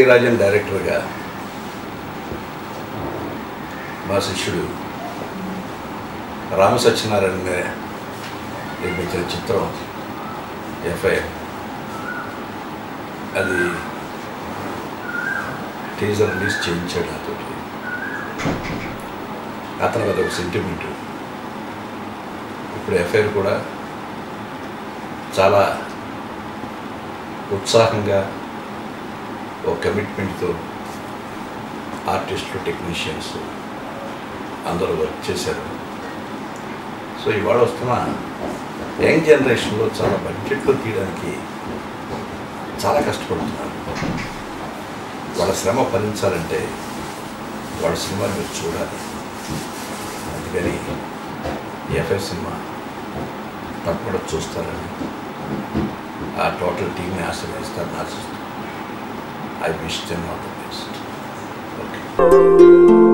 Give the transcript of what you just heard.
రాజన్ డైరెక్టర్గా మా శిష్యుడు రామ సత్యనారాయణ నిర్మించిన చిత్రం ఎఫ్ఐఆర్. అది టీజర్ రిలీజ్ చేయించాడు నాతో. అతనికి అదొక సెంటిమెంట్. ఇప్పుడు ఎఫ్ఐఆర్ కూడా చాలా ఉత్సాహంగా ఒక కమిట్మెంట్తో ఆర్టిస్టులు, టెక్నీషియన్స్ అందరూ వర్క్ చేశారు. సో ఇవాళ వస్తున్న యంగ్ జనరేషన్లో చాలా బడ్జెట్లో తీయడానికి చాలా కష్టపడుతున్నారు. వాళ్ళ శ్రమ ఫలించాలంటే వాళ్ళ సినిమా మీరు చూడాలి. అందుకని ఎఫ్ఐ సినిమా తప్పకుండా చూస్తారని ఆ టోటల్ టీమ్ని ఆశీర్వదిస్తారని ఆశిస్తాను. I wish them all the best. Okay.